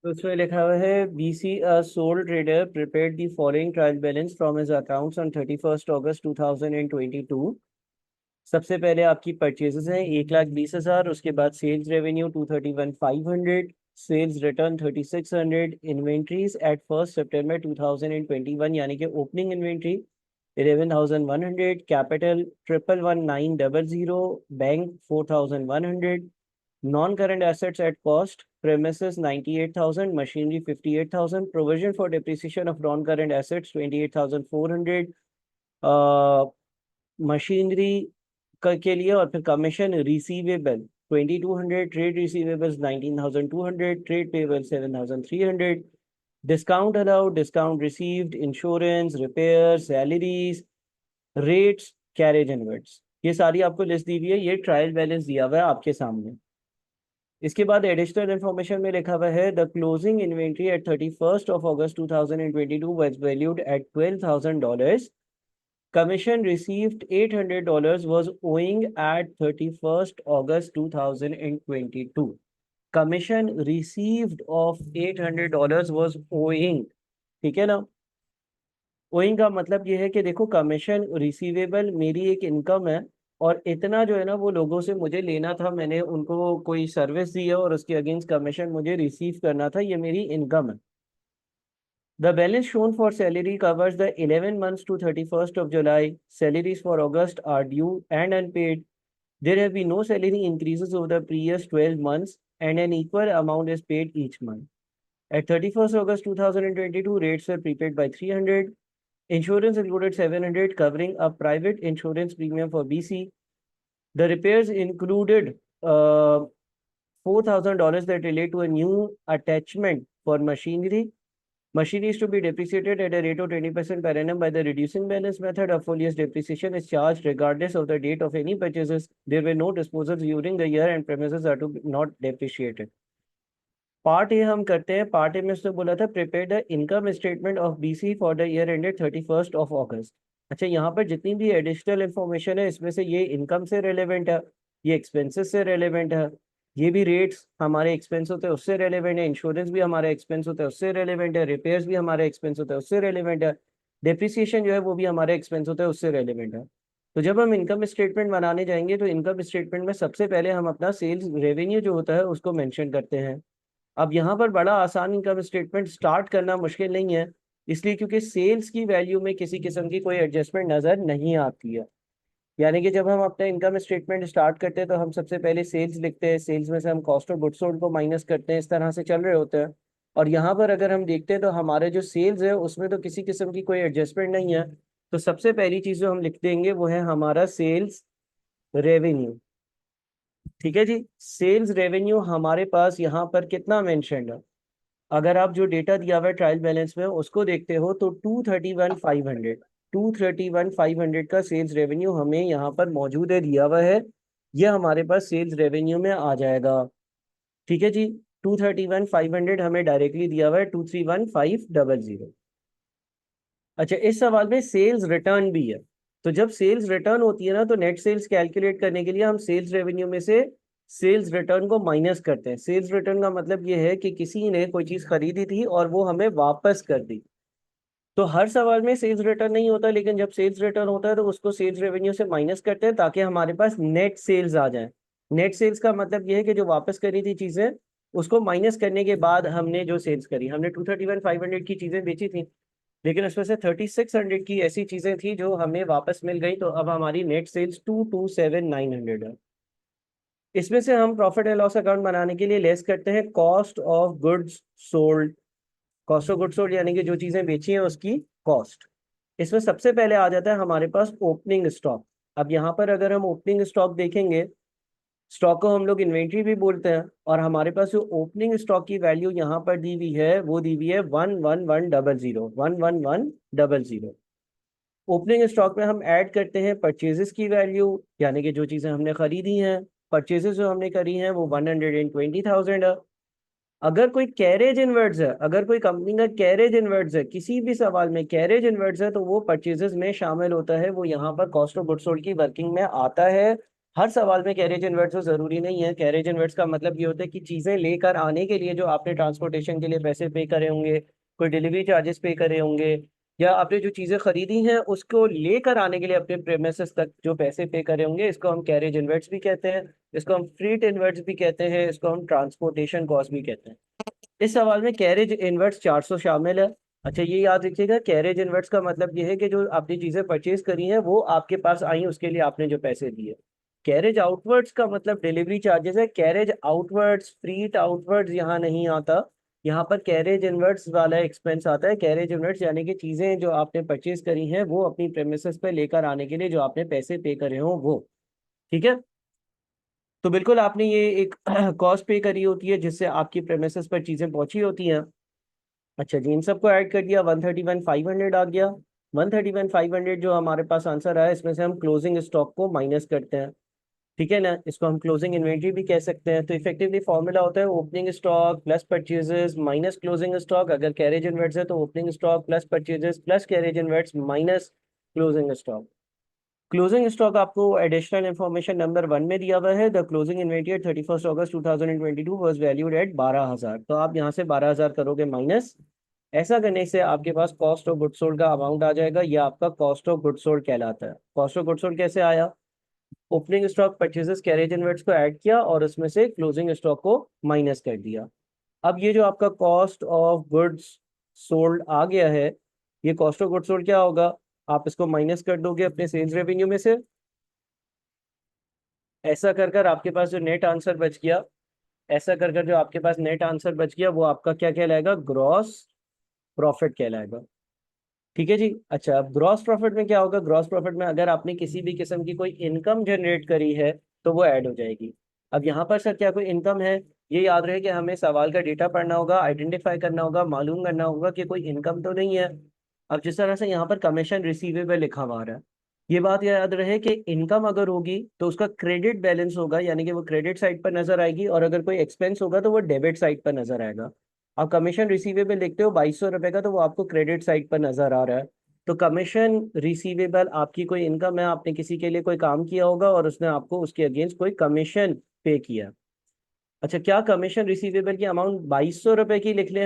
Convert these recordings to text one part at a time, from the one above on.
तो उसमें लिखा हुआ है BC soul trader prepared the following trial balance from his accounts on 31st August 2022। सबसे पहले आपकी परचेजेस हैं 1,20,000, उसके बाद sales revenue 231,500, sales return 3,600, inventories at 1 September 2021 यानी कि opening inventory 11,100, capital 1,119,000, bank 4,100, non current assets at cost premises 98,000, machinery 58,000, provision for depreciation of non current assets 28,400, machinery के लिए, और फिर commission receivable 2,200, trade receivables 19,200, trade payable 7,300, discount allowed, discount received, insurance, repair, salaries, rates, carriage inverts, ये सारी आपको list दी हुई है। ये ट्रायल बैलेंस दिया हुआ है आपके सामने। इसके बाद एडिशनल इन्फॉर्मेशन में लिखा हुआ है the closing inventory at 31st of August 2022 was valued at $12,000. Commission received $800 was owing at 31st August 2022. Commission received of $800 was owing। ठीक है ना। ओइंग का मतलब ये है कि देखो, कमीशन रिसीवेबल मेरी एक इनकम है, और इतना जो है ना वो लोगों से मुझे लेना था, मैंने उनको कोई सर्विस दी है और उसके अगेंस्ट कमीशन मुझे रिसीव करना था, ये मेरी इनकम है। The balance shown for salary covers the 11 months to 31st of July. Salaries for August are due and unpaid. There have been no salary increases over the previous 12 months, and an equal amount is paid each month. At 31st August 2022, rates were prepaid by 300. Insurance included 700, covering a private insurance premium for BC. The repairs included $4,000 that relate to a new attachment for machinery. Machinery is to be depreciated at a rate of 20% per annum by the reducing balance method. A full year's depreciation is charged regardless of the date of any purchases. There were no disposals during the year and premises are to be not depreciated. Part A हम करते हैं। Part A में उसने बोला था prepare the income statement of BC for the year ended 31st of August। अच्छा, यहाँ पर जितनी भी एडिशनल इंफॉर्मेशन है इसमें से ये इनकम से रेलेवेंट है, ये एक्सपेंसेस से रेलेवेंट है, ये भी रेट्स हमारे एक्सपेंस होते हैं उससे रेलेवेंट है, इंश्योरेंस भी हमारे एक्सपेंस होता है उससे रेलेवेंट है, रिपेयर्स भी हमारे एक्सपेंस होता है उससे रेलेवेंट है, डेप्रिसिएशन जो है वो भी हमारे एक्सपेंस होता है उससे रेलेवेंट है। तो जब हम इनकम स्टेटमेंट बनाने जाएंगे तो इनकम स्टेटमेंट में सबसे पहले हम अपना सेल्स रेवेन्यू जो होता है उसको मेंशन करते हैं। अब यहाँ पर बड़ा आसान इनकम स्टेटमेंट स्टार्ट करना मुश्किल नहीं है, इसलिए क्योंकि सेल्स की वैल्यू में किसी किस्म की कोई एडजस्टमेंट नज़र नहीं आती है। यानी कि जब हम अपना इनकम स्टेटमेंट स्टार्ट करते हैं तो हम सबसे पहले सेल्स लिखते हैं, सेल्स में से हम कॉस्ट ऑफ गुड्स सोल्ड को माइनस करते हैं, इस तरह से चल रहे होते हैं। और यहाँ पर अगर हम देखते हैं तो हमारे जो सेल्स है उसमें तो किसी किस्म की कोई एडजस्टमेंट नहीं है। तो सबसे पहली चीज़ जो हम लिख देंगे वो है हमारा सेल्स रेवेन्यू। ठीक है जी। सेल्स रेवेन्यू हमारे पास यहाँ पर कितना मेंशन्ड है, अगर आप जो डेटा दिया हुआ है ट्रायल बैलेंस में उसको देखते हो तो 231,500 का सेल्स रेवेन्यू हमें यहाँ पर मौजूद है, दिया हुआ है। ये हमारे पास सेल्स रेवेन्यू में आ जाएगा। ठीक है जी। 231,500 हमें डायरेक्टली दिया हुआ है 231,500। अच्छा, इस सवाल में सेल्स रिटर्न भी है। तो जब सेल्स रिटर्न होती है ना तो नेट सेल्स कैलकुलेट करने के लिए हम सेल्स रेवेन्यू में से सेल्स रिटर्न को माइनस करते हैं। सेल्स रिटर्न का मतलब ये है कि किसी ने कोई चीज खरीदी थी और वो हमें वापस कर दी। तो हर सवाल में सेल्स रिटर्न नहीं होता, लेकिन जब सेल्स रिटर्न होता है तो उसको सेल्स रेवेन्यू से माइनस करते हैं ताकि हमारे पास नेट सेल्स आ जाए। नेट सेल्स का मतलब ये है कि जो वापस करी थी चीजें उसको माइनस करने के बाद हमने जो सेल्स करी, हमने 231,500 की चीजें बेची थी, लेकिन उसमें से 3,600 की ऐसी चीजें थी जो हमें वापस मिल गई, तो अब हमारी नेट सेल्स 227,900 है। इसमें से हम प्रॉफिट एंड लॉस अकाउंट बनाने के लिए लेस करते हैं cost of goods sold. Cost of goods sold यानी कि जो चीजें बेची हैं उसकी कॉस्ट। इसमें सबसे पहले आ जाता है हमारे पास ओपनिंग स्टॉक। अब यहाँ पर अगर हम ओपनिंग स्टॉक देखेंगे, स्टॉक को हम लोग इन्वेंट्री भी बोलते हैं, और हमारे पास जो ओपनिंग स्टॉक की वैल्यू यहाँ पर दी हुई है वो दी हुई है 11100, 11100। ओपनिंग स्टॉक में हम ऐड करते हैं परचेजेस की वैल्यू, यानी कि जो चीज़ें हमने खरीदी हैं, परचेजेस जो हमने करी हैं वो 120,000 है। अगर कोई कैरेज इनवर्ट्स है, अगर कोई कंपनी का कैरेज इनवर्ट्स है, किसी भी सवाल में कैरेज इनवर्ट्स है तो वो परचेजेस में शामिल होता है, वो यहाँ पर कॉस्ट ऑफ गुड्स सोल्ड की वर्किंग में आता है। हर सवाल में कैरेज इनवर्ट्स तो जरूरी नहीं है। कैरेज इनवर्ट्स का मतलब ये होता है कि चीजें लेकर आने के लिए जो आपने ट्रांसपोर्टेशन के लिए पैसे पे करे होंगे, कोई डिलीवरी चार्जेस पे करे होंगे, या आपने जो चीजें खरीदी हैं उसको लेकर आने के लिए अपने प्रेमिसेस तक जो पैसे पे करे होंगे, इसको हम कैरेज इनवर्ट्स भी कहते हैं, इसको हम फ्रीट इनवर्ट्स भी कहते हैं, इसको हम ट्रांसपोर्टेशन कॉस्ट भी कहते हैं। इस सवाल में कैरेज इनवर्ट्स 400 शामिल है। अच्छा, ये याद रखिएगा, कैरेज इनवर्ट्स का मतलब ये है कि जो आपने चीजें परचेज करी हैं वो आपके पास आई, उसके लिए आपने जो पैसे दिए। कैरेज आउटवर्ड्स का मतलब डिलीवरी चार्जेस है। कैरेज आउटवर्ड्स, फ्रीट आउटवर्ड्स यहाँ नहीं आता। यहाँ पर कैरेज इनवर्ट्स वाला एक्सपेंस आता है। कैरेज इनवर्ट्स यानी कि चीजें जो आपने परचेज करी हैं वो अपनी प्रेमिसेस पे लेकर आने के लिए जो आपने पैसे पे करे हो वो। ठीक है, तो बिल्कुल आपने ये एक कॉस्ट पे करी होती है जिससे आपकी प्रेमिसेस पर चीजें पहुंची होती हैं। अच्छा जी, इन सबको ऐड कर दिया, 131,500 आ गया। 131,500 जो हमारे पास आंसर आया, इसमें से हम क्लोजिंग स्टॉक को माइनस करते हैं। ठीक है ना, इसको हम क्लोजिंग इन्वेंट्री भी कह सकते हैं। तो इफेक्टिवली फॉर्मूला होता है opening stock plus purchases minus closing stock. अगर कैरेज इनवर्ट्स है तो opening stock plus purchases plus carriage inwards minus closing stock. Closing stock आपको एडिशनल इन्फॉर्मेशन नंबर 1 में दिया हुआ है। The closing inventory at 31 August 2022 was valued at 12,000। तो आप यहाँ से 12,000 करोगे माइनस। ऐसा करने से आपके पास कॉस्ट ऑफ गुड सोल्ड का अमाउंट आ जाएगा। यह आपका कॉस्ट ऑफ गुड सोल्ड कहलाता है। कॉस्ट ऑफ गुड सोल्ड कैसे आया? Opening stock purchases carriage inverts को ऐड किया और उसमें से क्लोजिंग स्टॉक को माइनस कर दिया। अब ये जो आपका कॉस्ट ऑफ गुड्स सोल्ड आ गया है, ये कॉस्ट ऑफ गुड्स सोल्ड क्या होगा? आप इसको माइनस कर दोगे अपने सेल्स रेवेन्यू में से। ऐसा कर कर आपके पास जो नेट आंसर बच गया, ऐसा कर कर जो आपके पास नेट आंसर बच गया वो आपका क्या कहलाएगा? ग्रॉस प्रॉफिट कहलाएगा। ठीक है जी। अच्छा, अब ग्रॉस प्रॉफिट में क्या होगा? ग्रॉस प्रॉफिट में अगर आपने किसी भी किस्म की कोई इनकम जनरेट करी है तो वो ऐड हो जाएगी। अब यहाँ पर सर क्या कोई इनकम है? ये याद रहे कि हमें सवाल का डेटा पढ़ना होगा, आइडेंटिफाई करना होगा, मालूम करना होगा कि कोई इनकम तो नहीं है। अब जिस तरह से यहाँ पर कमीशन रिसीवेबल लिखा हुआ आ रहा है, ये बात याद रहे कि इनकम अगर होगी तो उसका क्रेडिट बैलेंस होगा, यानी कि वो क्रेडिट साइड पर नजर आएगी, और अगर कोई एक्सपेंस होगा तो वो डेबिट साइड पर नजर आएगा। आप कमीशन रिसीवेबल देखते हो 2200 रुपये का, तो वो आपको क्रेडिट साइड पर नजर आ रहा है। तो कमीशन रिसीवेबल आपकी कोई इनकम है, आपने किसी के लिए कोई काम किया होगा और उसने आपको उसके अगेंस्ट कोई कमीशन पे किया। अच्छा, क्या कमीशन रिसीवेबल की अमाउंट 2200 रुपये की लिख लें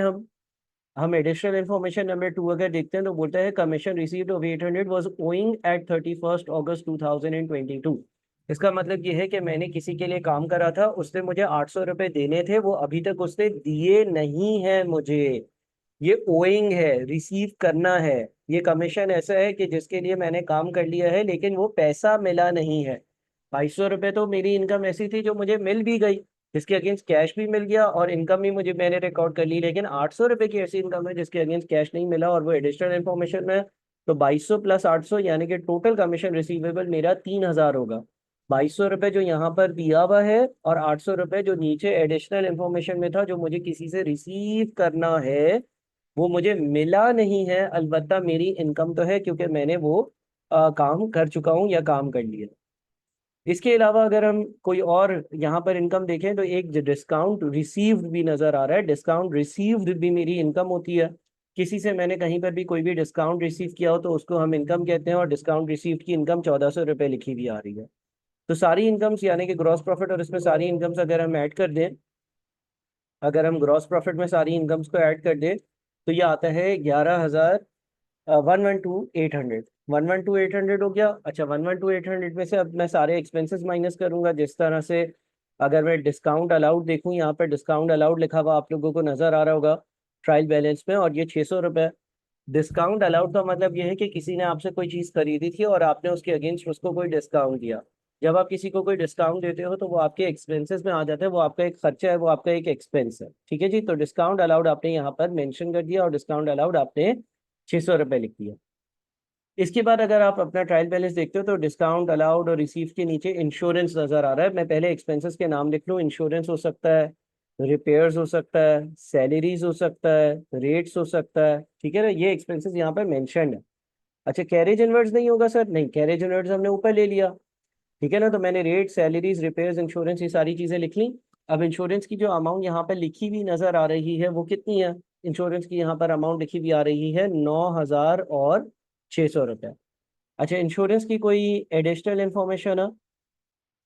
हम एडिशनल इन्फॉर्मेशन नंबर 2 अगर देखते हैं तो बोलता है commission received of 800 was owing at 31 August 2022। इसका मतलब ये है कि मैंने किसी के लिए काम करा था, उसने मुझे 800 रुपये देने थे, वो अभी तक उसने दिए नहीं है मुझे। ये ओइंग है, रिसीव करना है। ये कमीशन ऐसा है कि जिसके लिए मैंने काम कर लिया है लेकिन वो पैसा मिला नहीं है। 2200 रुपये तो मेरी इनकम ऐसी थी जो मुझे मिल भी गई, जिसके अगेंस्ट कैश भी मिल गया और इनकम भी मुझे मैंने रिकॉर्ड कर ली। लेकिन 800 रुपये की ऐसी इनकम है जिसके अगेंस्ट कैश नहीं मिला और वो एडिशनल इन्फॉर्मेशन में है। तो 2200 प्लस 800 यानी कि टोटल कमीशन रिसीवेबल मेरा 3,000 होगा। 2200 रुपये जो यहाँ पर दिया हुआ है और 800 रुपये जो नीचे एडिशनल इन्फॉर्मेशन में था जो मुझे किसी से रिसीव करना है, वो मुझे मिला नहीं है। अलबत्ता मेरी इनकम तो है क्योंकि मैंने वो काम कर चुका हूँ या काम कर लिया। इसके अलावा अगर हम कोई और यहाँ पर इनकम देखें तो एक डिस्काउंट रिसीव्ड भी नजर आ रहा है। डिस्काउंट रिसीव्ड भी मेरी इनकम होती है। किसी से मैंने कहीं पर भी कोई भी डिस्काउंट रिसीव किया हो तो उसको हम इनकम कहते हैं, और डिस्काउंट रिसीव्ड की इनकम 1,400 रुपये लिखी हुई आ रही है। तो सारी इनकम्स यानी कि ग्रॉस प्रॉफिट और इसमें सारी इनकम्स अगर हम ऐड कर दें, अगर हम ग्रॉस प्रॉफिट में सारी इनकम्स को ऐड कर दें तो ये आता है 11,000, 112,800। 112,800 हो गया। अच्छा, 112,800 में से अब मैं सारे एक्सपेंसेस माइनस करूंगा। जिस तरह से अगर मैं डिस्काउंट अलाउड देखूं, यहाँ पर डिस्काउंट अलाउड लिखा हुआ आप लोगों को नजर आ रहा होगा ट्रायल बैलेंस में, और ये 600 रुपये। डिस्काउंट अलाउड का मतलब ये है कि किसी ने आपसे कोई चीज़ खरीदी थी और आपने उसके अगेंस्ट उसको कोई डिस्काउंट दिया। जब आप किसी को कोई डिस्काउंट देते हो तो वो आपके एक्सपेंसेस में आ जाता है, वो आपका एक खर्चा है, वो आपका एक एक्सपेंस है। ठीक है जी, तो डिस्काउंट अलाउड आपने यहाँ पर मेंशन कर दिया और डिस्काउंट अलाउड आपने 600 रुपये लिख दिया। इसके बाद अगर आप अपना ट्रायल बैलेंस देखते हो तो डिस्काउंट अलाउड और रिसीव के नीचे इंश्योरेंस नजर आ रहा है। मैं पहले एक्सपेंसेस के नाम लिख लूँ। इंश्योरेंस हो सकता है, रिपेयर्स हो सकता है, सैलरीज हो सकता है, रेट्स हो सकता है। ठीक है ना, ये एक्सपेंसेस यहाँ पर मेंशन्ड है। अच्छा, कैरेज इनवर्ड्स नहीं होगा सर? नहीं, कैरेज इनवर्ड्स हमने ऊपर ले लिया। ठीक है ना, तो मैंने रेट, सैलरीज, रिपेयर्स, इंश्योरेंस ये सारी चीजें लिख ली। अब इंश्योरेंस की जो अमाउंट यहाँ पर लिखी हुई नजर आ रही है वो कितनी है? इंश्योरेंस की यहाँ पर अमाउंट लिखी हुई आ रही है 9,600 रुपये। अच्छा, इंश्योरेंस की कोई एडिशनल इंफॉर्मेशन है?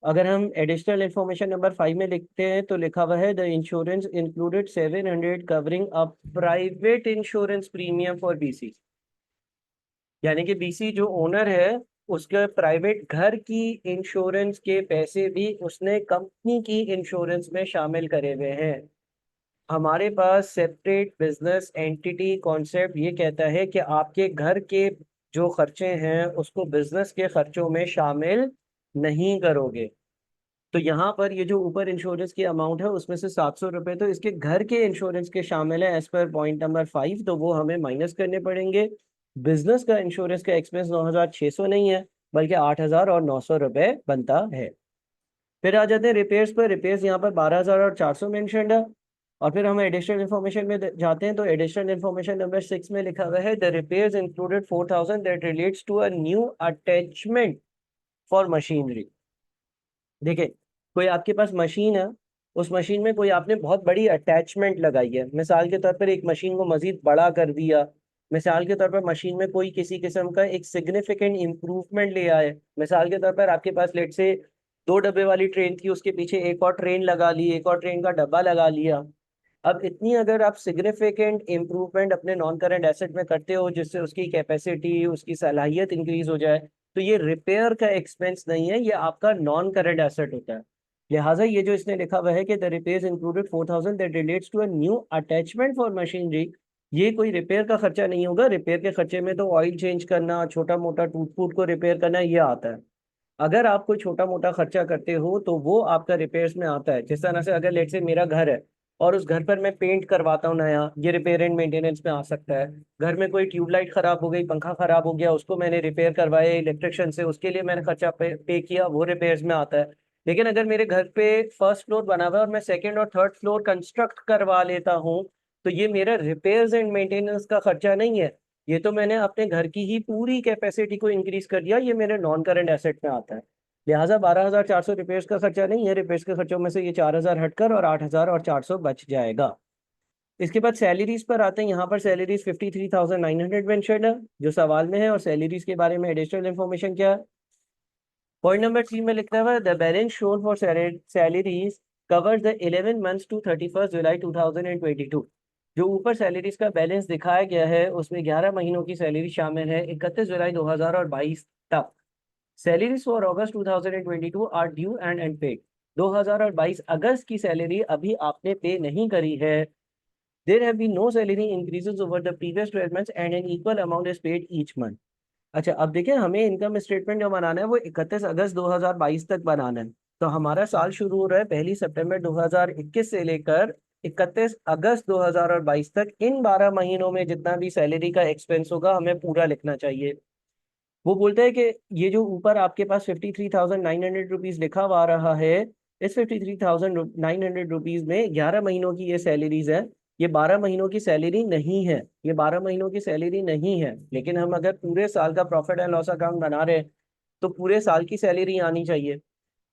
अगर हम एडिशनल इंफॉर्मेशन नंबर 5 में लिखते हैं तो लिखा हुआ है the insurance included 700 covering a private insurance premium for BC. यानी कि बीसी जो ओनर है उसके प्राइवेट घर की इंश्योरेंस के पैसे भी उसने कंपनी की इंश्योरेंस में शामिल करे हुए हैं। हमारे पास सेपरेट बिजनेस एंटिटी कॉन्सेप्ट ये कहता है कि आपके घर के जो खर्चे हैं उसको बिजनेस के खर्चों में शामिल नहीं करोगे। तो यहाँ पर ये जो ऊपर इंश्योरेंस की अमाउंट है उसमें से 700 रुपये तो इसके घर के इंश्योरेंस के शामिल है एज पर पॉइंट नंबर 5, तो वो हमें माइनस करने पड़ेंगे। बिजनेस का इंश्योरेंस का एक्सपेंस 9,600 नहीं है बल्कि 8,900 रुपये बनता है। फिर आ जाते हैं रिपेयर्स पर। रिपेयर्स यहाँ पर 12,400 मेंशन्ड है। और फिर हम एडिशनल इन्फॉर्मेशन में जाते हैं तो एडिशनल इन्फॉर्मेशन नंबर 6 में लिखा हुआ है the repairs included 4,000 that relates to a new attachment for machinery. देखिए, कोई आपके पास मशीन है, उस मशीन में कोई आपने बहुत बड़ी अटैचमेंट लगाई है, मिसाल के तौर पर एक मशीन को मजीद बड़ा कर दिया, मिसाल के तौर पर मशीन में कोई किसी किस्म का एक सिग्निफिकेंट इम्प्रूवमेंट ले आए, मिसाल के तौर पर आपके पास लेट से 2 डब्बे वाली ट्रेन थी, उसके पीछे एक और ट्रेन लगा ली, एक और ट्रेन का डब्बा लगा लिया। अब इतनी अगर आप सिग्निफिकेंट इम्प्रूवमेंट अपने नॉन करंट एसेट में करते हो जिससे उसकी कैपेसिटी उसकी सलाहियत इंक्रीज हो जाए, तो ये रिपेयर का एक्सपेंस नहीं है, ये आपका नॉन करंट एसेट होता है। लिहाजा ये जो इसने लिखा हुआ है कि the repairs included 4,000 that relates to a new attachment for machinery, ये कोई रिपेयर का खर्चा नहीं होगा। रिपेयर के खर्चे में तो ऑयल चेंज करना, छोटा मोटा टूट फूट को रिपेयर करना ये आता है। अगर आप कोई छोटा मोटा खर्चा करते हो तो वो आपका रिपेयर्स में आता है। जिस तरह से अगर लेट से मेरा घर है और उस घर पर मैं पेंट करवाता हूँ नया, ये रिपेयर एंड मेंटेनेंस में आ सकता है। घर में कोई ट्यूबलाइट खराब हो गई, पंखा खराब हो गया, उसको मैंने रिपेयर करवाया इलेक्ट्रिशियन से, उसके लिए मैंने खर्चा पे किया, वो रिपेयर्स में आता है। लेकिन अगर मेरे घर पे फर्स्ट फ्लोर बना हुआ है और मैं सेकेंड और थर्ड फ्लोर कंस्ट्रक्ट करवा लेता हूँ, तो ये मेरा रिपेयर्स एंड मेंटेनेंस का खर्चा नहीं है, ये तो मैंने अपने घर की ही पूरी कैपेसिटी को इंक्रीज कर दिया, ये मेरे नॉन करंट एसेट में आता है। लिहाजा 12,400 रिपेयर्स का खर्चा नहीं है, रिपेयर्स के खर्चों में से ये 4,000 हटकर और 8,400 बच जाएगा। इसके बाद सैलरीज पर आते हैं। यहाँ पर सैलरीज 53,900 मेंशन्ड है जो सवाल में है, और सैलरीज के बारे में एडिशनल इन्फॉर्मेशन क्या है। पॉइंट नंबर 3 में लिखता है the balance shown for salaries covers the 11 months to 31 जुलाई 2022। जो ऊपर सैलरीज का बैलेंस दिखाया गया है उसमें 11 महीनों की सैलरी शामिल है 31 जुलाई 2022 तक। Salaries for August 2022 are due and unpaid. 2022 अगस्त की सैलरी अभी आपने पे नहीं करी है। There have been no salary increases over the previous 12 months and an equal amount is paid each month. अच्छा, अब देखिए, हमें इनकम स्टेटमेंट जो बनाना है वो 31 अगस्त 2022 तक बनाना है। तो हमारा साल शुरू हो रहा है 1 सितंबर 2021 से लेकर 31 अगस्त 2022 तक। इन 12 महीनों में जितना भी सैलरी का एक्सपेंस होगा हमें पूरा लिखना चाहिए। वो बोलते हैं कि ये जो ऊपर आपके पास 53,900 रुपीज लिखा हुआ आ रहा है, इस 53,900 रुपीज में 11 महीनों की ये सैलरीज है, ये 12 महीनों की सैलरी नहीं है, ये 12 महीनों की सैलरी नहीं है। लेकिन हम अगर पूरे साल का प्रॉफिट एंड लॉस अकाउंट बना रहे हैं तो पूरे साल की सैलरी आनी चाहिए।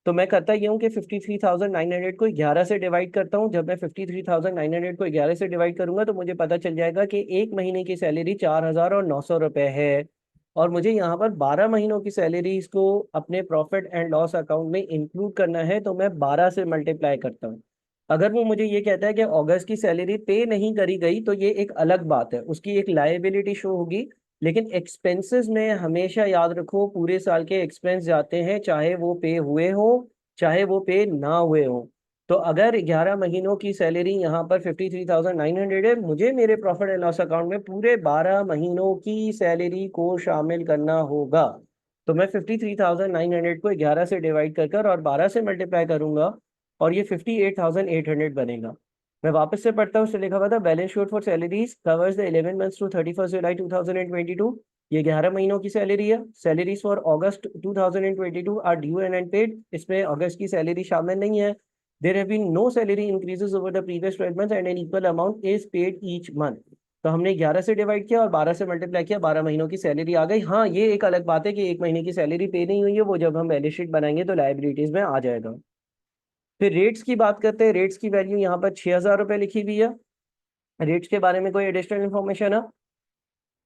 तो मैं करता ये हूँ कि 53,900 को 11 से डिवाइड करता हूँ। जब मैं 53,900 को 11 से डिवाइड करूंगा तो मुझे पता चल जाएगा कि एक महीने की सैलरी 4,900 रुपये है, और मुझे यहाँ पर 12 महीनों की सैलरी इसको अपने प्रॉफिट एंड लॉस अकाउंट में इंक्लूड करना है, तो मैं 12 से मल्टीप्लाई करता हूँ। अगर वो मुझे ये कहता है कि अगस्त की सैलरी पे नहीं करी गई तो ये एक अलग बात है, उसकी एक लायबिलिटी शो होगी। लेकिन एक्सपेंसेस में हमेशा याद रखो पूरे साल के एक्सपेंस जाते हैं, चाहे वो पे हुए हो चाहे वो पे ना हुए हो। तो अगर 11 महीनों की सैलरी यहाँ पर 53,900 है, मुझे मेरे प्रॉफिट एंड लॉस अकाउंट में पूरे 12 महीनों की सैलरी को शामिल करना होगा। तो मैं 53,900 को 11 से डिवाइड कर और 12 से मल्टीप्लाई करूंगा, और ये 58,800 बनेगा। मैं वापस से पढ़ता हूँ। उससे लिखा हुआ था balance sheet for salaries covers the 11 months to 31 जुलाई 2022। ये 11 महीनों की सैलरी है। Salaries for August 2022 are due and unpaid, इसमें अगस्त की सैलरी शामिल नहीं है। There have been no salary increases over the previous 12 months and an equal amount is paid each month. तो हमने 11 से डिवाइड किया और 12 से मल्टीप्लाई किया, 12 महीनों की सैलरी आ गई। हाँ, ये एक अलग बात है कि एक महीने की सैलरी पे नहीं हुई है, वो जब हम बैलेंस शीट बनाएंगे तो लायबिलिटीज में आ जाएगा। फिर रेट्स की बात करते हैं। रेट्स की वैल्यू यहाँ पर 6,000 रुपये लिखी हुई है। रेट्स के बारे में कोई एडिशनल इन्फॉर्मेशन है?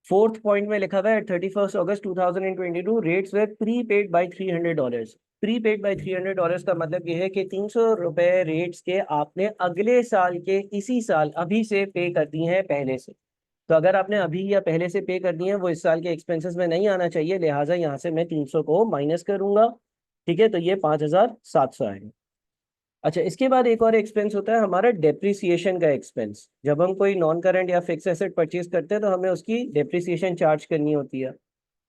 फोर्थ पॉइंट में लिखा हुआ है 31 August 2022 rates were prepaid by $300। Prepaid by $300 का मतलब ये है कि ₹300 रेट्स के आपने अगले साल के इसी साल अभी से पे कर दिए हैं पहले से। तो अगर आपने अभी या पहले से पे कर दिए हैं वो इस साल के एक्सपेंसेस में नहीं आना चाहिए, लिहाजा यहाँ से मैं 300 को माइनस करूंगा। ठीक है, तो ये 5700 आएगा। अच्छा, इसके बाद एक और एक्सपेंस होता है हमारा डेप्रिसिएशन का एक्सपेंस। जब हम कोई नॉन करंट या फिक्स एसेट परचेज करते हैं तो हमें उसकी डेप्रिसिएशन चार्ज करनी होती है।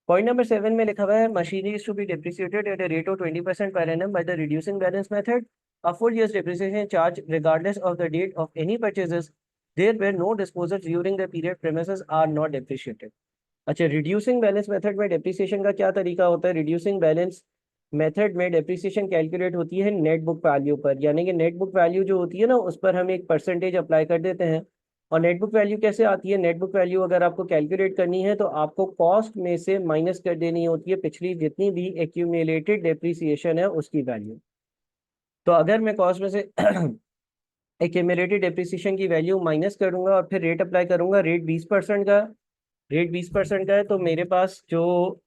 पॉइंट नंबर 7 में लिखा हुआ है machinery is to be depreciated at a rate of 20% per annum by the reducing balance method. A full year's depreciation charge regardless of the date of any purchases there were no disposals during the period premises are not depreciated। अच्छा, reducing balance method में depreciation का क्या तरीका होता है? Reducing balance method में depreciation calculate होती है नेट बुक वैल्यू पर, यानी कि नेट बुक वैल्यू जो होती है ना उस पर हम एक परसेंटेज अप्लाई कर देते हैं। और नेट बुक वैल्यू कैसे आती है? नेट बुक वैल्यू अगर आपको कैलकुलेट करनी है तो आपको कॉस्ट में से माइनस कर देनी होती है पिछली जितनी भी एक्यूमुलेटेड डेप्रिसिएशन है उसकी वैल्यू। तो अगर मैं कॉस्ट में से एक्यूमुलेटेड डेप्रिसिएशन की वैल्यू माइनस करूंगा और फिर रेट अप्लाई करूंगा, रेट 20% का है, तो मेरे पास जो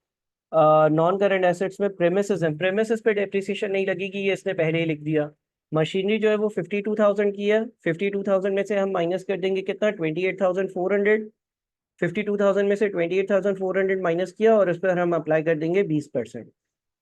नॉन करंट एसेट्स में प्रेमिसेस हैं, प्रेमिसेस पे डेप्रिसिएशन नहीं लगेगी, ये इसने पहले ही लिख दिया। मशीनरी जो है वो 52,000 की है, 52,000 में से हम माइनस कर देंगे कितना? 28,400। 52,000 में से 28,400 माइनस किया और उस पर हम अप्लाई कर देंगे 20%।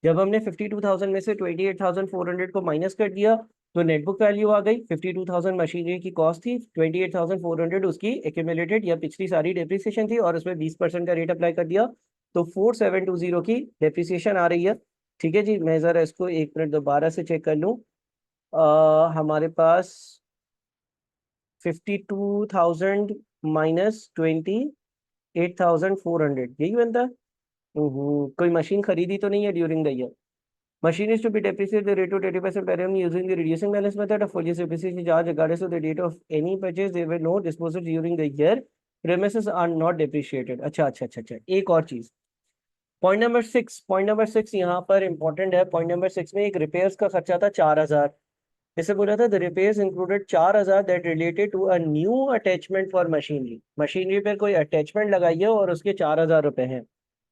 जब हमने 52,000 में से 28,400 को माइनस कर दिया तो नेट बुक वैल्यू आ गई। 52,000 मशीनरी की कॉस्ट थी, 28,400 उसकी एक्यूमुलेटेड या पिछली सारी डेप्रिसिएशन थी और उसमें 20% का रेट अप्लाई कर दिया, तो 4720 की डेप्रिसिएशन आ रही है। ठीक है जी, मैं ज़रा इसको एक मिनट दोबारा से चेक कर लूँ। हमारे पास 52,000 माइनस 28,400 यही बनता है। कोई मशीन खरीदी तो नहीं है during the year? Machine is to be depreciated the rate of 20% per annum using the reducing balance method of full year's depreciation charge regardless of the date of any purchase. There were no disposals during the year. Premises are not depreciated। अच्छा अच्छा अच्छा अच्छा, एक और चीज, point number 6 यहाँ पर important है। पॉइंट नंबर 6 में एक रिपेयर्स का खर्चा था 4,000। जैसे बोला था the repairs included 4,000 that related to a new attachment for machinery. Machinery पर कोई अटैचमेंट लगाई है और उसके 4,000 रुपए हैं।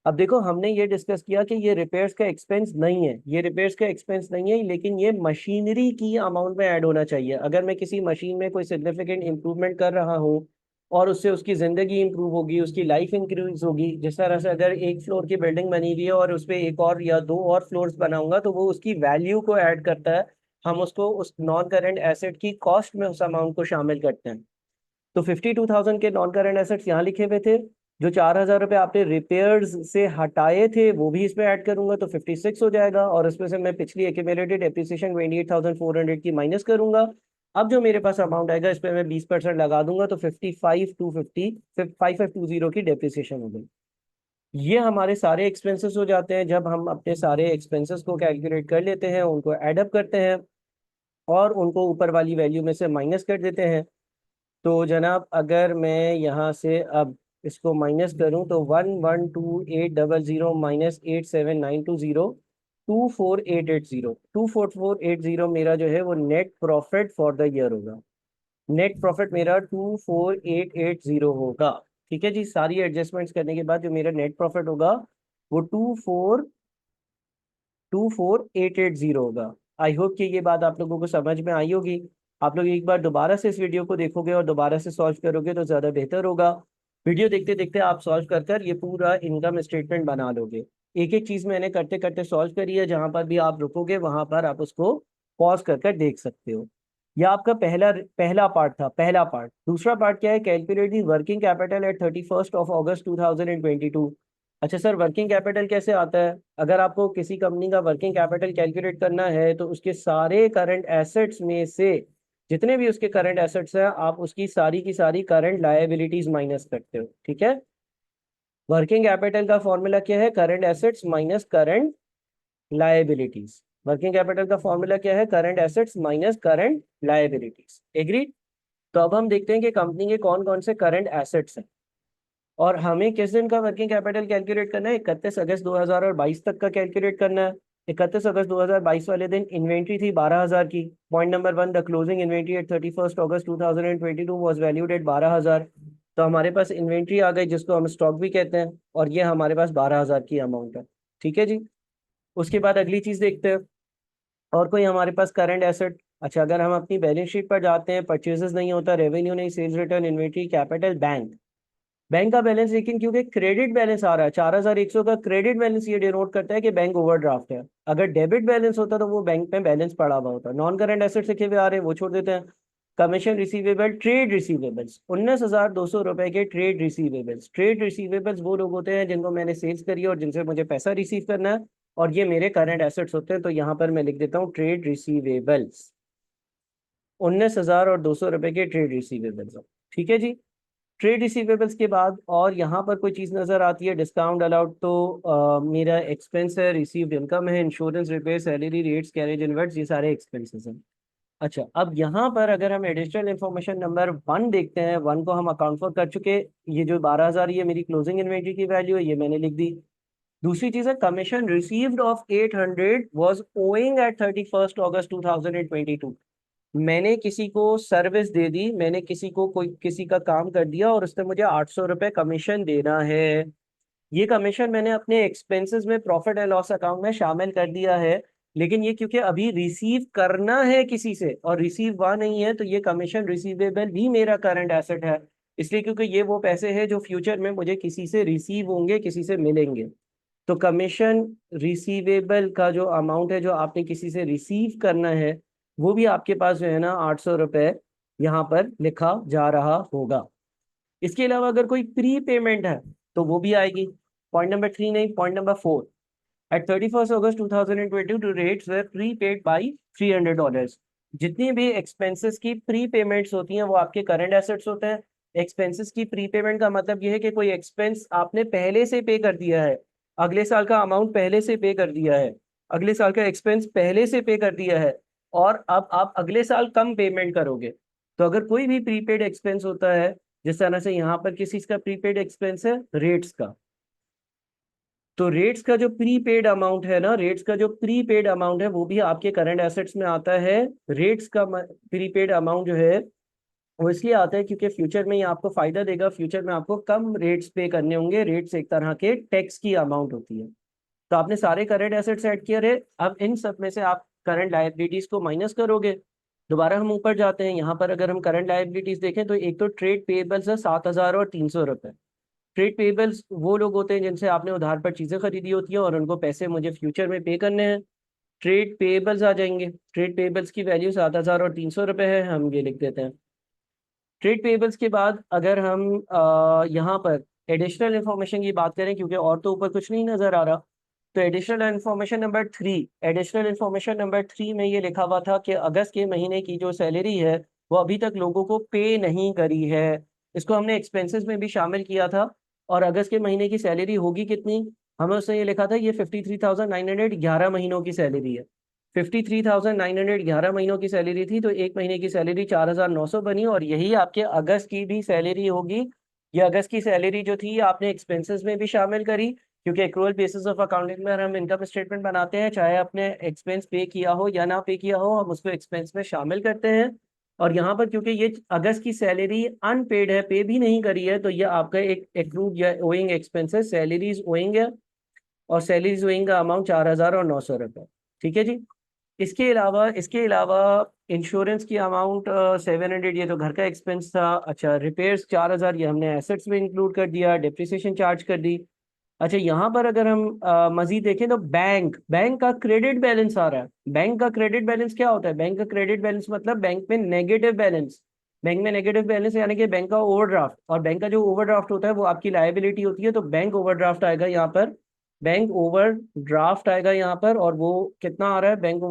अब देखो, हमने ये डिस्कस किया कि ये रिपेयर्स का एक्सपेंस नहीं है, ये रिपेयर्स का एक्सपेंस नहीं है, लेकिन ये मशीनरी की अमाउंट में ऐड होना चाहिए। अगर मैं किसी मशीन में कोई सिग्निफिकेंट इंप्रूवमेंट कर रहा हूँ और उससे उसकी ज़िंदगी इंप्रूव होगी, उसकी लाइफ इंक्रीज होगी, जिस तरह से अगर एक फ्लोर की बिल्डिंग बनी हुई है और उस पर एक और या दो और फ्लोर्स बनाऊंगा तो वो उसकी वैल्यू को ऐड करता है। हम उसको उस नॉन करेंट एसेट की कॉस्ट में उस अमाउंट को शामिल करते हैं। तो 52,000 के नॉन करंट एसेट्स यहाँ लिखे हुए थे। जो 4,000 रुपये आपने रिपेयर्स से हटाए थे वो भी इसमें ऐड करूंगा तो 56 हो जाएगा, और इसमें से मैं पिछली एक्यूमुलेटेड डेप्रिसिएशन 28,400 की माइनस करूंगा। अब जो मेरे पास अमाउंट आएगा इस पर मैं 20% लगा दूंगा तो 55,250 की डेप्रिसिएशन हो गई। ये हमारे सारे एक्सपेंसेस हो जाते हैं। जब हम अपने सारे एक्सपेंसेस को कैलकुलेट कर लेते हैं, उनको एडअप करते हैं और उनको ऊपर वाली वैल्यू में से माइनस कर देते हैं, तो जनाब अगर मैं यहाँ से अब इसको माइनस करूँ तो 112800 माइनस 87920 24880 मेरा जो है वो net profit for the year होगा। नेट प्रॉफिट मेरा 24880 होगा। ठीक है जी, सारी एडजस्टमेंट्स करने के बाद जो मेरा नेट प्रॉफिट होगा वो 24880 होगा। आई होप कि ये बात आप लोगों को समझ में आई होगी। आप लोग एक बार दोबारा से इस वीडियो को देखोगे और दोबारा से सॉल्व करोगे तो ज़्यादा बेहतर होगा। वीडियो देखते देखते आप सॉल्व कर कर ये पूरा इनकम स्टेटमेंट बना लोगे। एक एक चीज़ मैंने करते करते सॉल्व करी है, जहाँ पर भी आप रुकोगे वहाँ पर आप उसको पॉज कर कर देख सकते हो। यह आपका पहला पहला पार्ट था, पहला पार्ट। दूसरा पार्ट क्या है? Calculate the working capital eight 31 August 2022। अच्छा सर, वर्किंग कैपिटल कैसे आता है? अगर आपको किसी कंपनी का वर्किंग कैपिटल कैलकुलेट करना है तो उसके सारे करंट एसेट्स में से जितने भी उसके करंट एसेट्स हैं आप उसकी सारी की सारी करंट लायबिलिटीज माइनस करते हो। ठीक है, वर्किंग कैपिटल का फॉर्मूला क्या है? Current assets minus current liabilities. Working capital का फॉर्मूला क्या है? Current assets minus current liabilities. Agreed? तो अब हम देखते हैं कि कंपनी के कौन कौन से करंट एसेट्स हैं और हमें किस दिन का वर्किंग कैपिटल कैलकुलेट करना है। 31 अगस्त 2022 तक का कैलकुलेट करना है। 31 अगस्त 2022 वाले दिन इन्वेंट्री थी 12,000 की। Point number 1, the closing inventory at 31 August 2022 was valued at 12,000। तो हमारे पास इन्वेंट्री आ गई जिसको हम स्टॉक भी कहते हैं, और ये हमारे पास 12,000 की अमाउंट है। ठीक है जी, उसके बाद अगली चीज देखते हैं। और कोई हमारे पास करंट एसेट? अच्छा, अगर हम अपनी बैलेंस शीट पर जाते हैं, परचेजेस नहीं होता, रेवेन्यू नहीं, sales return, inventory, capital, bank. Bank का बैलेंस, लेकिन क्योंकि क्रेडिट बैलेंस आ रहा है 4100 का क्रेडिट बैलेंस, ये डिनोट करता है कि बैंक ओवरड्राफ्ट है। अगर डेबिट बैलेंस होता तो वो बैंक में बैलेंस पड़ा हुआ होता। नॉन करंट एसेट्स लिखे हुए आ रहे हैं, वो छोड़ देते हैं। कमीशन रिसीवेबल, ट्रेड रिसीवेबल्स, 19,200 रुपए के ट्रेड रिसीवेबल्स। ट्रेड रिसीवेबल्स वो लोग होते हैं जिनको मैंने सेल्स करी है और जिनसे मुझे पैसा रिसीव करना है, और ये मेरे करंट एसेट्स होते हैं। तो यहाँ पर मैं लिख देता हूँ ट्रेड रिसीवेबल्स, 19,200 रुपए के ट्रेड रिसीवेबल्स। ठीक है जी। ट्रेड रिसीवेबल्स के बाद और यहाँ पर कोई चीज़ नज़र आती है, डिस्काउंट अलाउड, तो मेरा एक्सपेंस है, रिसीव्ड इनकम है, insurance, repair, salary, rates, carriage inverts, ये सारे एक्सपेंसेस हैं। अच्छा, अब यहाँ पर अगर हम एडिशनल इन्फॉर्मेशन नंबर 1 देखते हैं, 1 को हम अकाउंट फॉर कर चुके। ये जो 12,000, ये मेरी क्लोजिंग इन्वेंट्री की वैल्यू है, ये मैंने लिख दी। दूसरी चीज़ है, commission received of 800 was owing at 31 August 2022। मैंने किसी को सर्विस दे दी, मैंने किसी को कोई किसी का काम कर दिया और उसने मुझे 800 रुपये कमीशन देना है। ये कमीशन मैंने अपने एक्सपेंसेस में, प्रॉफिट एंड लॉस अकाउंट में शामिल कर दिया है। लेकिन ये क्योंकि अभी रिसीव करना है किसी से और रिसीव हुआ नहीं है, तो ये कमीशन रिसीवेबल भी मेरा करंट एसेट है। इसलिए क्योंकि ये वो पैसे हैं जो फ्यूचर में मुझे किसी से रिसीव होंगे, किसी से मिलेंगे। तो कमीशन रिसीवेबल का जो अमाउंट है जो आपने किसी से रिसीव करना है, वो भी आपके पास जो है ना 800 रुपये यहाँ पर लिखा जा रहा होगा। इसके अलावा अगर कोई प्री पेमेंट है तो वो भी आएगी। पॉइंट नंबर 3 नहीं, point number 4। At 31 August 2022 rates were prepaid by $300। जितनी भी एक्सपेंसेस की प्री पेमेंट्स होती हैं वो आपके करंट एसेट्स होते हैं। एक्सपेंसेस की प्री पेमेंट का मतलब ये है कि कोई एक्सपेंस आपने पहले से पे कर दिया है, अगले साल का अमाउंट पहले से पे कर दिया है, अगले साल का एक्सपेंस पहले से पे कर दिया है, और अब आप अगले साल कम पेमेंट करोगे। तो अगर कोई भी प्रीपेड एक्सपेंस होता है, जिस तरह से यहाँ पर किसी का प्रीपेड एक्सपेंस है रेट्स का, तो रेट्स का जो प्रीपेड अमाउंट है ना, रेट्स का जो प्रीपेड अमाउंट है वो भी आपके करंट एसेट्स में आता है। रेट्स का प्रीपेड अमाउंट जो है वो इसलिए आता है क्योंकि फ्यूचर में ये आपको फायदा देगा, फ्यूचर में आपको कम रेट्स पे करने होंगे। रेट्स एक तरह के टैक्स की अमाउंट होती है। तो आपने सारे करंट एसेट्स ऐड किए रहे, अब इन सब में से आप करंट लायबिलिटीज को माइनस करोगे। दोबारा हम ऊपर जाते हैं, यहाँ पर अगर हम करंट लायबिलिटीज देखें तो एक तो ट्रेड पेएबल्स है 7,300 रुपये। ट्रेड पेबल्स वो लोग होते हैं जिनसे आपने उधार पर चीज़ें खरीदी होती हैं और उनको पैसे मुझे फ्यूचर में पे करने हैं। ट्रेड पेबल्स आ जाएंगे। ट्रेड पेबल्स की वैल्यू 7,300 रुपये है, हम ये लिख देते हैं। ट्रेड पेबल्स के बाद अगर हम यहाँ पर एडिशनल इन्फॉर्मेशन की बात करें, क्योंकि और तो ऊपर कुछ नहीं नज़र आ रहा, तो additional information number 3, additional information number 3 में ये लिखा हुआ था कि अगस्त के महीने की जो सैलरी है वो अभी तक लोगों को पे नहीं करी है। इसको हमने एक्सपेंसेस में भी शामिल किया था। और अगस्त के महीने की सैलरी होगी कितनी, हमें उसने ये लिखा था ये 53,911 महीनों की सैलरी है। 53,911 महीनों की सैलरी थी, तो एक महीने की सैलरी 4,900 बनी, और यही आपके अगस्त की भी सैलरी होगी। ये अगस्त की सैलरी जो थी आपने एक्सपेंसेस में भी शामिल करी, क्योंकि एक्रूअल बेसिस ऑफ अकाउंटिंग में हम इनकम स्टेटमेंट बनाते हैं, चाहे आपने एक्सपेंस पे किया हो या ना पे किया हो, हम उसको एक्सपेंस में शामिल करते हैं। और यहाँ पर क्योंकि ये अगस्त की सैलरी अनपेड है, पे भी नहीं करी है, तो ये आपका एक एक्रूड या ओइंग एक्सपेंसेस, सैलरीज ओइंग है, और सैलरीज ओइंग का अमाउंट 4,900 रुपये। ठीक है जी। इसके अलावा इंश्योरेंस की अमाउंट 700, ये तो घर का एक्सपेंस था। अच्छा, रिपेयर्स 4,000, ये हमने एसेट्स में इंक्लूड कर दिया, डिप्रिसिएशन चार्ज कर दी। अच्छा, यहाँ पर अगर हम मजीद देखें तो बैंक का क्रेडिट बैलेंस आ रहा है। बैंक का क्रेडिट बैलेंस क्या होता है? बैंक का क्रेडिट बैलेंस मतलब बैंक में नेगेटिव बैलेंस। बैंक में नेगेटिव बैलेंस यानी कि बैंक का ओवरड्राफ्ट, और बैंक का जो ओवरड्राफ्ट होता है वो आपकी लायबिलिटी होती है। तो बैंक ओवरड्राफ्ट आएगा यहाँ पर, बैंक ओवरड्राफ्ट आएगा यहाँ पर, और वो कितना आ रहा है बैंक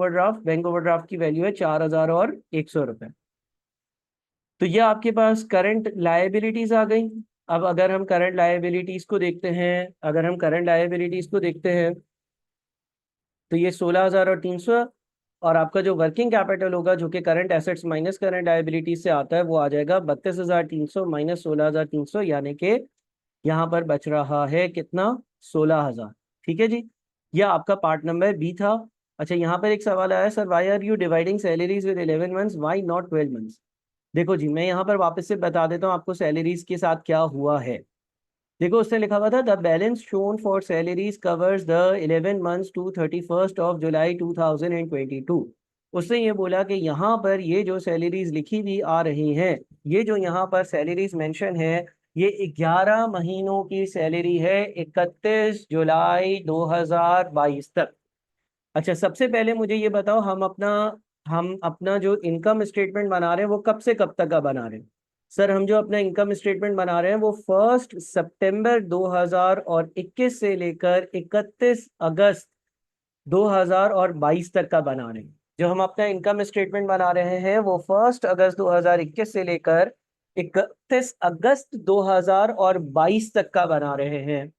ओवरड्राफ्ट की वैल्यू है 4,100 रुपये। तो ये आपके पास करंट लायबिलिटीज आ गई। अब अगर हम करंट लायबिलिटीज को देखते हैं, अगर हम करंट लायबिलिटीज को देखते हैं तो ये 16,300, और आपका जो वर्किंग कैपिटल होगा जो कि current assets minus current liabilities से आता है, वो आ जाएगा 32,300 माइनस 16,300, यानी कि यहाँ पर बच रहा है कितना, 16,000। ठीक है जी। यह आपका पार्ट नंबर बी था। अच्छा, यहाँ पर एक सवाल आया, sir why are you dividing salaries with 11 months, why not 12 months? देखो जी, मैं यहाँ पर वापस से बता देता हूँ आपको सैलरीज के साथ क्या हुआ है। देखो उसने लिखा हुआ था the balance shown for salaries covers the 11 months to 31st of July 2022। उसने ये बोला कि यहाँ पर ये जो सैलरीज लिखी हुई आ रही हैं, ये जो यहाँ पर सैलरीज मेंशन है, ये 11 महीनों की सैलरी है, 31 जुलाई 2022 तक। अच्छा, सबसे पहले मुझे ये बताओ, हम अपना जो इनकम स्टेटमेंट बना रहे हैं वो कब से कब तक का बना रहे हैं? सर, हम जो अपना इनकम स्टेटमेंट बना रहे हैं वो 1 सितंबर 2021 से लेकर 31 अगस्त 2022 तक का बना रहे हैं। जो हम अपना इनकम स्टेटमेंट बना रहे हैं वो 1 अगस्त 2021 से लेकर 31 अगस्त 2022 तक का बना रहे हैं।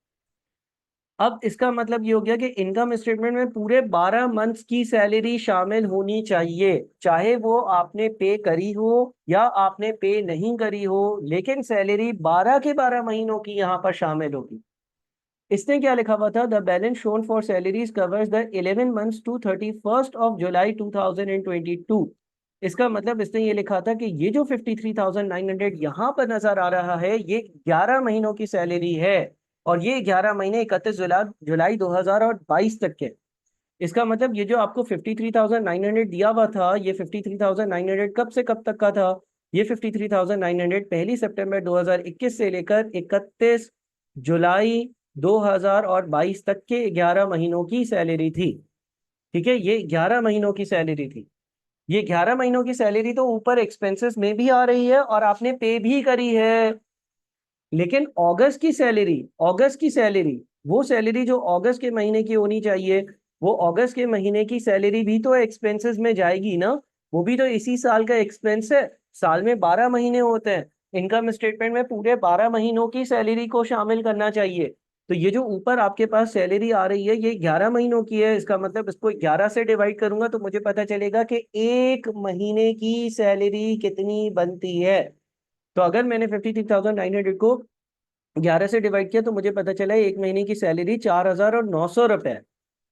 अब इसका मतलब ये हो गया कि इनकम स्टेटमेंट में पूरे 12 मंथ्स की सैलरी शामिल होनी चाहिए, चाहे वो आपने पे करी हो या आपने पे नहीं करी हो, लेकिन सैलरी 12 के 12 महीनों की यहाँ पर शामिल होगी। इसने क्या लिखा हुआ था? The balance shown for salaries covers the 11 months to 31 of July 2022। इसका मतलब इसने ये लिखा था कि ये जो 53,900 यहाँ पर नजर आ रहा है, ये 11 महीनों की सैलरी है, और ये 11 महीने 31 जुलाई जुलाई 2022 तक के। इसका मतलब ये जो आपको 53,900 दिया हुआ था, ये 53,900 कब से कब तक का था? ये 53,900 1 सितंबर 2021 से लेकर 31 जुलाई 2022 तक के 11 महीनों की सैलरी थी। ठीक है, ये 11 महीनों की सैलरी थी। ये 11 महीनों की सैलरी तो ऊपर एक्सपेंसेस में भी आ रही है और आपने पे भी करी है, लेकिन अगस्त की सैलरी, वो सैलरी जो अगस्त के महीने की होनी चाहिए, वो अगस्त के महीने की सैलरी भी तो एक्सपेंसेस में जाएगी ना। वो भी तो इसी साल का एक्सपेंस है। साल में 12 महीने होते हैं, इनकम स्टेटमेंट में पूरे 12 महीनों की सैलरी को शामिल करना चाहिए। तो ये जो ऊपर आपके पास सैलरी आ रही है, ये 11 महीनों की है। इसका मतलब इसको 11 से डिवाइड करूंगा तो मुझे पता चलेगा कि एक महीने की सैलरी कितनी बनती है। तो अगर मैंने 53,900 को 11 से डिवाइड किया तो मुझे पता चला एक महीने की सैलरी 4,900 रुपए है।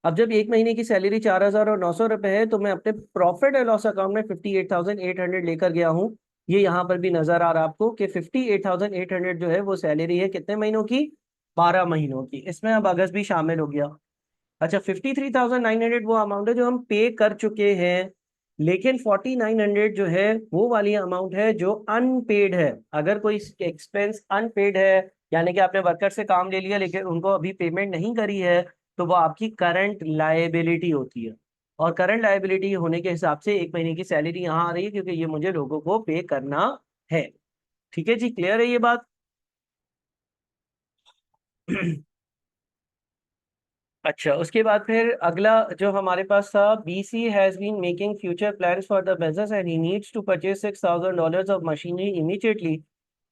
अब जब एक महीने की सैलरी 4,900 रुपए है, तो मैं अपने प्रॉफिट एंड लॉस अकाउंट में 58,800 लेकर गया हूँ। ये यहाँ पर भी नजर आ रहा है आपको कि 58,800 जो है वो सैलरी है कितने महीनों की? 12 महीनों की। इसमें अब अगस्त भी शामिल हो गया। अच्छा, 53,900 वो अमाउंट है जो हम पे कर चुके हैं, लेकिन 4,900 जो है वो वाली अमाउंट है जो अनपेड है। अगर कोई एक्सपेंस अनपेड है, यानी कि आपने वर्कर से काम ले लिया लेकिन उनको अभी पेमेंट नहीं करी है, तो वो आपकी करंट लायबिलिटी होती है। और करंट लायबिलिटी होने के हिसाब से एक महीने की सैलरी यहाँ आ रही है, क्योंकि ये मुझे लोगों को पे करना है। ठीक है जी, क्लियर है ये बात? अच्छा, उसके बाद फिर अगला जो हमारे पास था, BC has been making future plans for the business and he needs to purchase $6,000 of machinery immediately.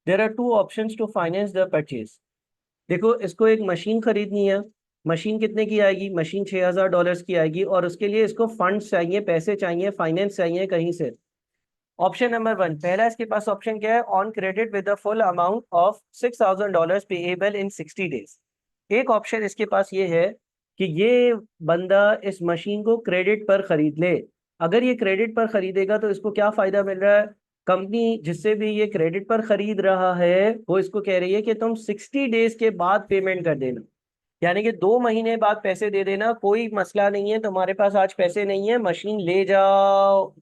There are two options to finance the purchase. देखो, इसको एक मशीन खरीदनी है। मशीन कितने की आएगी? मशीन $6,000 की आएगी, और उसके लिए इसको फंड्स चाहिए, पैसे चाहिए, फाइनेंस चाहिए कहीं से। ऑप्शन नंबर वन, पहला इसके पास ऑप्शन क्या है? On credit with the full amount of $6,000 payable in 60 days. एक ऑप्शन इसके पास ये है कि ये बंदा इस मशीन को क्रेडिट पर खरीद ले। अगर ये क्रेडिट पर खरीदेगा तो इसको क्या फायदा मिल रहा है? कंपनी जिससे भी ये क्रेडिट पर खरीद रहा है, वो इसको कह रही है कि तुम 60 डेज के बाद पेमेंट कर देना, यानी कि 2 महीने बाद पैसे दे देना, कोई मसला नहीं है, तुम्हारे पास आज पैसे नहीं है, मशीन ले जाओ,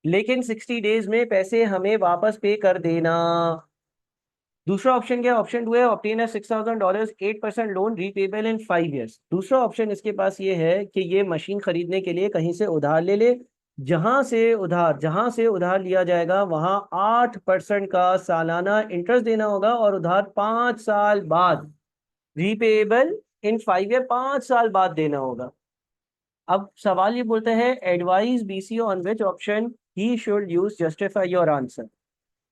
लेकिन 60 डेज में पैसे हमें वापस पे कर देना। दूसरा ऑप्शन क्या है? ऑप्शन टू है ऑब्टेन अ $6,000 8% लोन रीपेबल इन 5 ईयर्स। दूसरा ऑप्शन इसके पास ये है कि ये मशीन खरीदने के लिए कहीं से उधार ले ले। जहां से उधार लिया जाएगा वहां 8% का सालाना इंटरेस्ट देना होगा, और उधार 5 साल बाद, रीपेबल इन 5 ईयर, 5 साल बाद देना होगा। अब सवाल ये बोलते हैं, advise BC on which option he should use, justify your answer.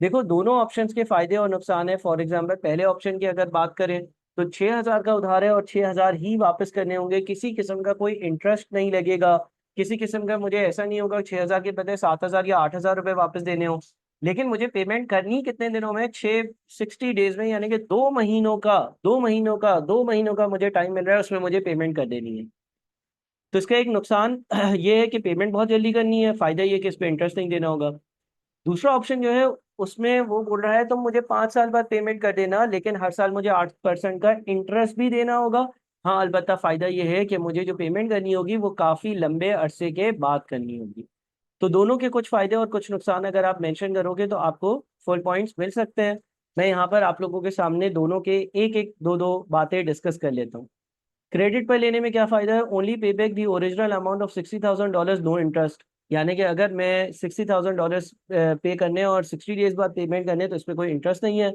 देखो, दोनों ऑप्शंस के फायदे और नुकसान है। फॉर एग्जांपल, पहले ऑप्शन की अगर बात करें तो 6,000 का उधार है और 6,000 ही वापस करने होंगे, किसी किस्म का कोई इंटरेस्ट नहीं लगेगा, किसी किस्म का मुझे ऐसा नहीं होगा 6,000 के बदले 7,000 या 8,000 रुपये वापस देने हो। लेकिन मुझे पेमेंट करनी कितने दिनों में? 60 डेज में, यानी कि 2 महीनों का मुझे टाइम मिल रहा है, उसमें मुझे पेमेंट कर देनी है। तो इसका एक नुकसान ये है कि पेमेंट बहुत जल्दी करनी है, फायदा ये कि इस पे इंटरेस्ट नहीं देना होगा। दूसरा ऑप्शन जो है उसमें वो बोल रहा है तुम मुझे 5 साल बाद पेमेंट कर देना, लेकिन हर साल मुझे 8% का इंटरेस्ट भी देना होगा। हाँ, अलबत्ता फायदा ये है कि मुझे जो पेमेंट करनी होगी वो काफी लंबे अरसे के बाद करनी होगी। तो दोनों के कुछ फायदे और कुछ नुकसान अगर आप मेंशन करोगे तो आपको फुल पॉइंट्स मिल सकते हैं। मैं यहाँ पर आप लोगों के सामने दोनों के एक एक दो दो बातें डिस्कस कर लेता हूँ। क्रेडिट पर लेने में क्या फायदा है? Only pay back the original amount of $60,000, no interest. यानी कि अगर मैं $60,000 पे करने और 60 डेज बाद पेमेंट करने तो इसमें कोई इंटरेस्ट नहीं है।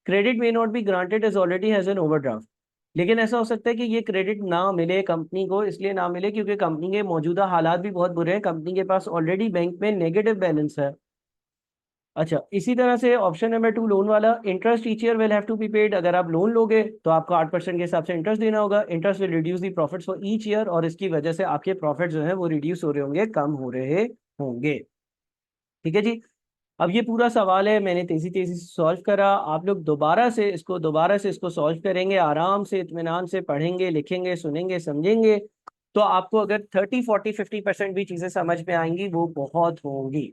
Credit may not be granted as already has an overdraft. लेकिन ऐसा हो सकता है कि ये क्रेडिट ना मिले कंपनी को, इसलिए ना मिले क्योंकि कंपनी के मौजूदा हालात भी बहुत बुरे हैं, कंपनी के पास ऑलरेडी बैंक में नेगेटिव बैलेंस है। अच्छा, इसी तरह से ऑप्शन नंबर 2 लोन वाला, interest each year will have to be paid. अगर आप लोन लोगे तो आपको 8% के हिसाब से इंटरेस्ट देना होगा। Interest will reduce the profits for each year, और इसकी वजह से आपके प्रॉफिट जो है वो रिड्यूस हो रहे होंगे, कम हो रहे होंगे। ठीक है जी। अब ये पूरा सवाल है, मैंने तेजी तेजी से सॉल्व करा। आप लोग दोबारा से इसको सॉल्व करेंगे, आराम से इत्मीनान से पढ़ेंगे, लिखेंगे, सुनेंगे, समझेंगे, तो आपको अगर 30 40 50% भी चीजें समझ में आएंगी वो बहुत होंगी।